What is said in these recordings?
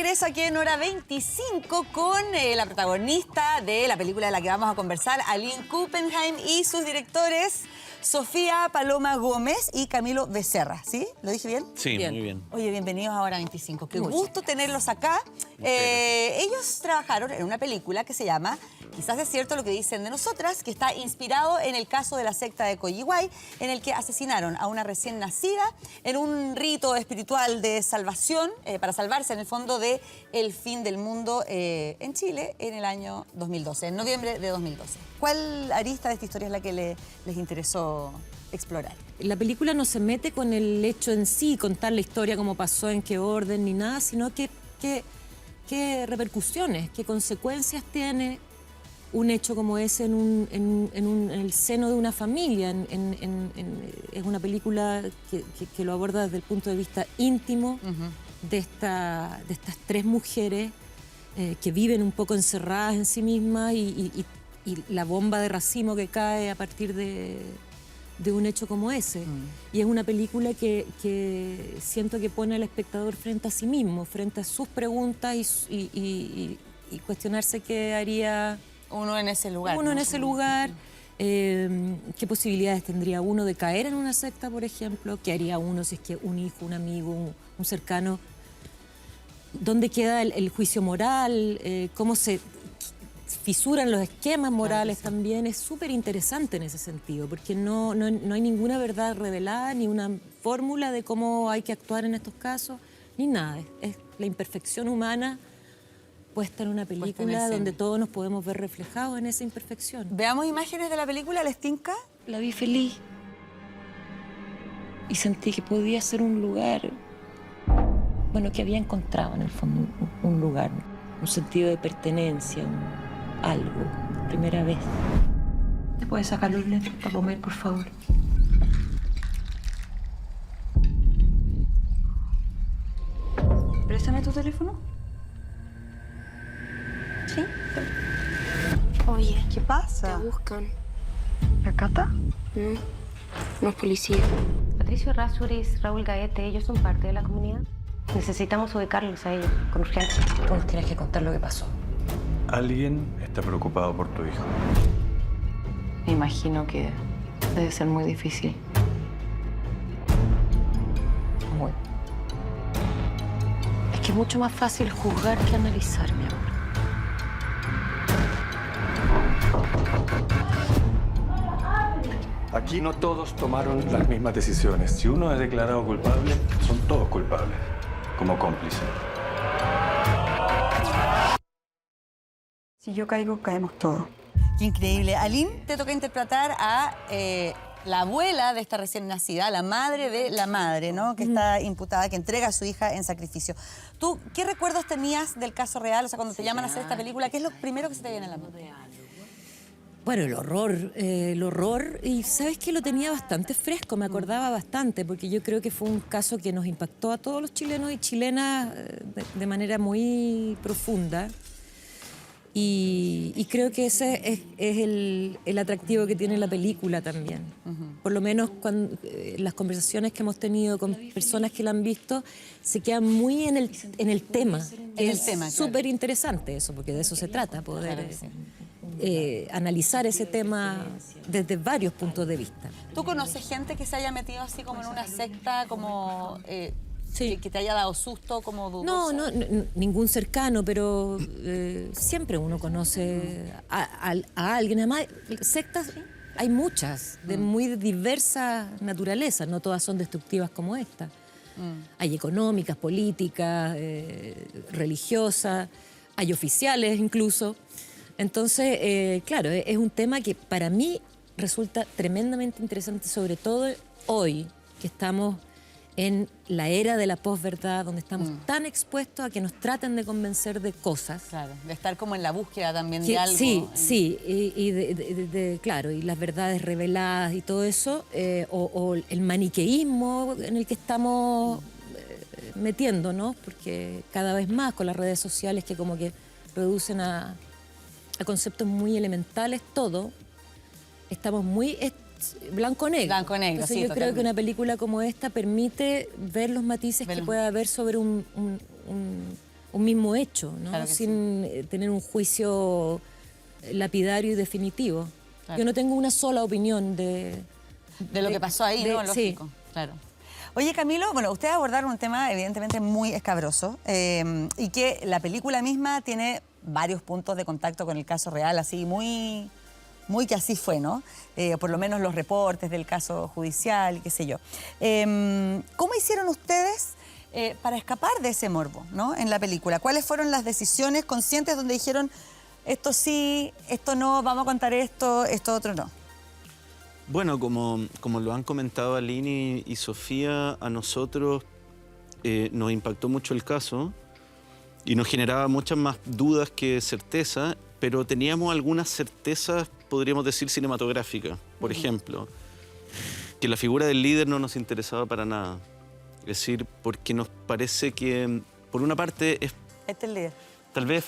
regreso aquí en Hora 25 con la protagonista de la película de la que vamos a conversar, Aline Kuppenheim, y sus directores, Sofía Paloma Gómez y Camilo Becerra. ¿Sí? ¿Lo dije bien? Sí, bien. Muy bien. Oye, bienvenidos a Hora 25. Qué gusto tenerlos acá. Ellos trabajaron en una película que se llama Quizás es cierto lo que dicen de nosotras, que está inspirado en el caso de la secta de Coyihuay, en el que asesinaron a una recién nacida en un rito espiritual de salvación, para salvarse en el fondo de el fin del mundo en Chile en el año 2012, en noviembre de 2012. ¿Cuál arista de esta historia es la que les interesó explorar? La película no se mete con el hecho en sí, contar la historia, cómo pasó, en qué orden, ni nada, sino qué repercusiones, qué consecuencias tiene un hecho como ese en el seno de una familia. Es una película que lo aborda desde el punto de vista íntimo de estas tres mujeres que viven un poco encerradas en sí mismas y la bomba de racimo que cae a partir de un hecho como ese. Y es una película que siento que pone al espectador frente a sí mismo, frente a sus preguntas y cuestionarse qué haría uno en ese lugar. Uno en ese lugar, qué posibilidades tendría uno de caer en una secta, por ejemplo, qué haría uno si es que un hijo, un amigo, un cercano, dónde queda el juicio moral, cómo se fisuran los esquemas morales. Claro, sí. También es súper interesante en ese sentido, porque no hay ninguna verdad revelada, ni una fórmula de cómo hay que actuar en estos casos, ni nada. Es la imperfección humana puesta en una película donde todos nos podemos ver reflejados en esa imperfección. Veamos imágenes de la película, ¿les tinca? La vi feliz y sentí que podía ser un lugar, bueno, que había encontrado en el fondo un lugar, un sentido de pertenencia, algo, primera vez. ¿Te puedes sacar los lentes para comer, por favor? Préstame tu teléfono. ¿Sí? Oye, ¿qué pasa? Te buscan. ¿La Cata? No, no es policía. Patricio Errázuriz, Raúl Gaete, ellos son parte de la comunidad. Necesitamos ubicarlos a ellos, con urgencia. Tú nos tienes que contar lo que pasó. Alguien está preocupado por tu hijo. Me imagino que debe ser muy difícil. Muy. Es que es mucho más fácil juzgar que analizar, mi amor. Aquí no todos tomaron las mismas decisiones. Si uno es declarado culpable, son todos culpables, como cómplices. Si yo caigo, caemos todos. Qué increíble. Aline, te toca interpretar a la abuela de esta recién nacida, la madre de la madre, ¿no? Que está imputada, que entrega a su hija en sacrificio. ¿Tú qué recuerdos tenías del caso real? O sea, cuando te llaman a hacer esta película, ¿qué es lo primero que se te viene a la mente? Bueno, el horror, y ¿sabes qué? Lo tenía bastante fresco, me acordaba bastante, porque yo creo que fue un caso que nos impactó a todos los chilenos y chilenas de manera muy profunda. Y creo que ese es el atractivo que tiene la película también. Por lo menos las conversaciones que hemos tenido con personas que la han visto se quedan muy en el tema. Es súper interesante eso, porque de eso se trata, poder analizar ese tema desde varios puntos de vista. ¿Tú conoces gente que se haya metido así como en una secta, como sí, que te haya dado susto, como dudosa? No, ningún cercano, pero siempre uno conoce a alguien. Además, sectas hay muchas, de muy diversa naturaleza, no todas son destructivas como esta. Hay económicas, políticas, religiosas, hay oficiales incluso. Entonces, claro, es un tema que para mí resulta tremendamente interesante, sobre todo hoy, que estamos en la era de la posverdad, donde estamos tan expuestos a que nos traten de convencer de cosas. Claro, de estar como en la búsqueda también de algo. Sí, claro, y las verdades reveladas y todo eso, o el maniqueísmo en el que estamos metiéndonos, porque cada vez más con las redes sociales que como que reducen a conceptos muy elementales todo, estamos muy blanco-negro. Blanco-negro, entonces sí, yo creo totalmente. que una película como esta permite ver los matices que puede haber sobre un un mismo hecho, ¿no? Claro que sin tener un juicio lapidario y definitivo. Claro. Yo no tengo una sola opinión de lo que pasó ahí, ¿no? sí. Lógico, claro. Oye, Camilo, bueno, ustedes abordaron un tema evidentemente muy escabroso y que la película misma tiene varios puntos de contacto con el caso real, así muy que así fue, ¿no? Por lo menos los reportes del caso judicial y qué sé yo. ¿Cómo hicieron ustedes para escapar de ese morbo, ¿no? En la película? ¿Cuáles fueron las decisiones conscientes donde dijeron esto sí, esto no, vamos a contar esto otro no? Bueno, como lo han comentado Aline y Sofía, a nosotros nos impactó mucho el caso y nos generaba muchas más dudas que certeza, pero teníamos algunas certezas, podríamos decir, cinematográficas. Por ejemplo, que la figura del líder no nos interesaba para nada. Es decir, porque nos parece que, por una parte, Este es el líder. tal vez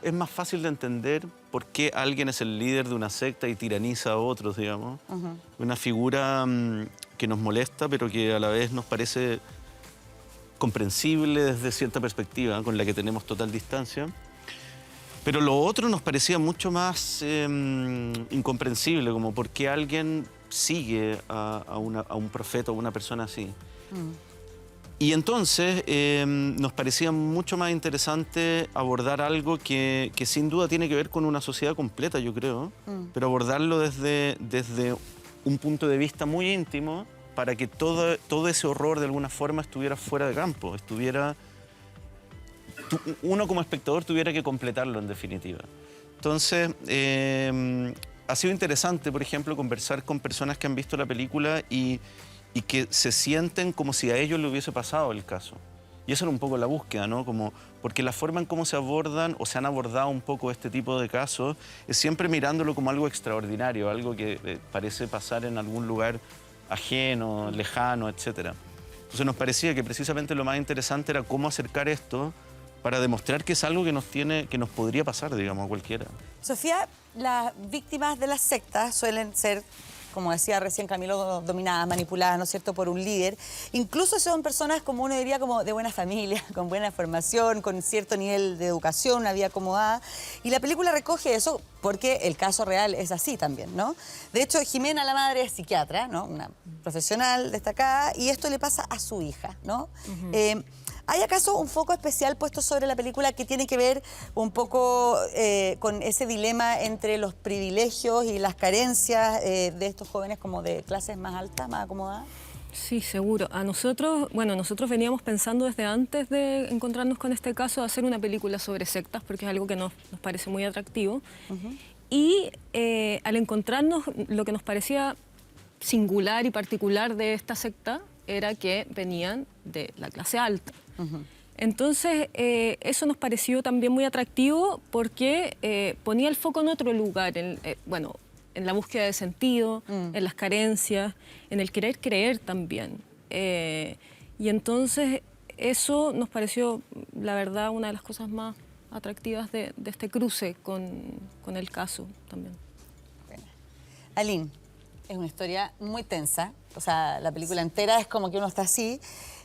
es más fácil de entender por qué alguien es el líder de una secta y tiraniza a otros, digamos. Una figura que nos molesta, pero que a la vez nos parece comprensible desde cierta perspectiva, con la que tenemos total distancia. Pero lo otro nos parecía mucho más incomprensible, como por qué alguien sigue a un profeta o una persona así. Y entonces nos parecía mucho más interesante abordar algo que sin duda tiene que ver con una sociedad completa, yo creo, pero abordarlo desde un punto de vista muy íntimo para que todo ese horror de alguna forma estuviera fuera de campo, uno como espectador tuviera que completarlo en definitiva. Entonces, ha sido interesante, por ejemplo, conversar con personas que han visto la película y que se sienten como si a ellos le hubiese pasado el caso. Y eso era un poco la búsqueda, ¿no? Porque la forma en cómo se abordan o se han abordado un poco este tipo de casos es siempre mirándolo como algo extraordinario, algo que parece pasar en algún lugar ajeno, lejano, etc. Entonces nos parecía que precisamente lo más interesante era cómo acercar esto para demostrar que es algo que nos podría pasar, digamos, a cualquiera. Sofía, las víctimas de las sectas suelen ser, como decía recién Camilo, dominadas, manipuladas, ¿no es cierto?, por un líder. Incluso son personas, como uno diría, como de buena familia, con buena formación, con cierto nivel de educación, una vida acomodada. Y la película recoge eso porque el caso real es así también, ¿no? De hecho, Jimena, la madre, es psiquiatra, ¿no? Una profesional destacada, y esto le pasa a su hija, ¿no? ¿Hay acaso un foco especial puesto sobre la película que tiene que ver un poco con ese dilema entre los privilegios y las carencias de estos jóvenes como de clases más altas, más acomodadas? Sí, seguro. Nosotros veníamos pensando desde antes de encontrarnos con este caso de hacer una película sobre sectas, porque es algo que nos parece muy atractivo. Y al encontrarnos, lo que nos parecía singular y particular de esta secta era que venían de la clase alta. Entonces, eso nos pareció también muy atractivo porque ponía el foco en otro lugar, en la búsqueda de sentido, en las carencias, en el querer creer también. Y entonces, eso nos pareció, la verdad, una de las cosas más atractivas de este cruce con el caso también. Bueno. Aline, es una historia muy tensa. O sea, la película entera es como que uno está así.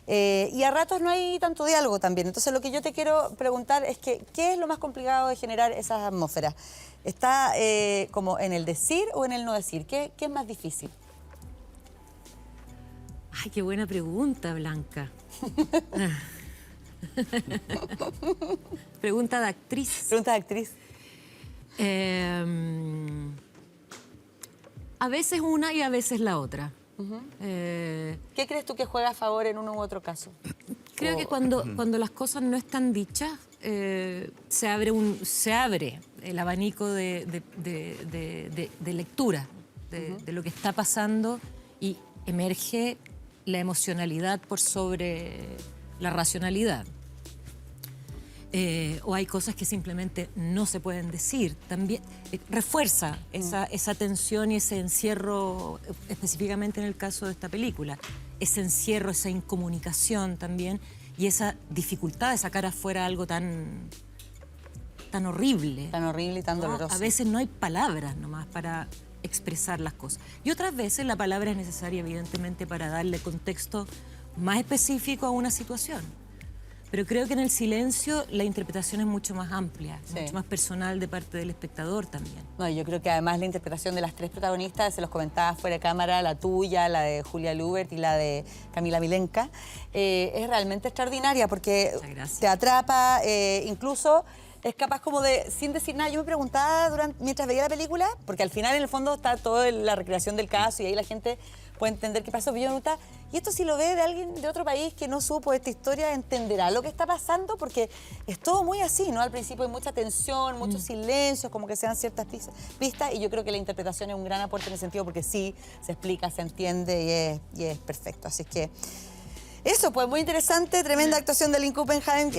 Y a ratos no hay tanto diálogo también. Entonces, lo que yo te quiero preguntar es que, ¿qué es lo más complicado de generar esas atmósferas? ¿Está como en el decir o en el no decir? ¿Qué es más difícil? Ay, qué buena pregunta, Blanca. Pregunta de actriz. Pregunta de actriz. A veces una y a veces la otra. ¿Qué crees tú que juega a favor en uno u otro caso? Creo que cuando las cosas no están dichas, se abre el abanico de lectura de lo que está pasando y emerge la emocionalidad por sobre la racionalidad. O hay cosas que simplemente no se pueden decir. También refuerza esa tensión y ese encierro, específicamente en el caso de esta película. Ese encierro, esa incomunicación también y esa dificultad de sacar afuera algo tan horrible. Tan horrible y tan doloroso. A veces no hay palabras nomás para expresar las cosas. Y otras veces la palabra es necesaria, evidentemente, para darle contexto más específico a una situación. Pero creo que en el silencio la interpretación es mucho más amplia, Sí. mucho más personal de parte del espectador también. No, yo creo que además la interpretación de las tres protagonistas, se los comentaba fuera de cámara, la tuya, la de Julia Lubert y la de Camila Milenka, es realmente extraordinaria porque Muchas gracias. te atrapa, incluso es capaz como de, sin decir nada, yo me preguntaba mientras veía la película, porque al final en el fondo está toda la recreación del caso y ahí la gente puede entender qué pasó, pero yo me preguntaba, y esto si lo ve de alguien de otro país que no supo esta historia, ¿entenderá lo que está pasando? Porque es todo muy así, ¿no? Al principio hay mucha tensión, muchos silencios, como que se dan ciertas pistas, y yo creo que la interpretación es un gran aporte en ese sentido, porque sí, se explica, se entiende y es perfecto. Así que eso, pues muy interesante, tremenda actuación de Lynn Kuppenheim.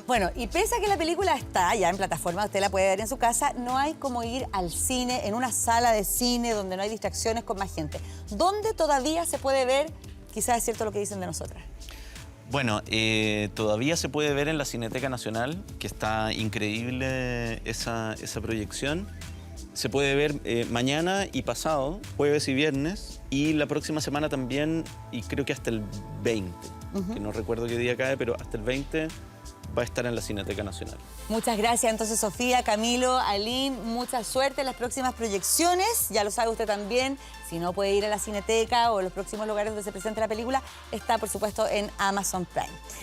Bueno, y pese a que la película está ya en plataforma, usted la puede ver en su casa, no hay como ir al cine, en una sala de cine donde no hay distracciones con más gente. ¿Dónde todavía se puede ver? Quizás es cierto lo que dicen de nosotras. Bueno, todavía se puede ver en la Cineteca Nacional, que está increíble esa proyección. Se puede ver mañana y pasado, jueves y viernes, y la próxima semana también, y creo que hasta el 20, que no recuerdo qué día cae, pero hasta el 20 va a estar en la Cineteca Nacional. Muchas gracias entonces, Sofía, Camilo, Aline, mucha suerte en las próximas proyecciones, ya lo sabe usted también, si no puede ir a la Cineteca o los próximos lugares donde se presente la película, está por supuesto en Amazon Prime.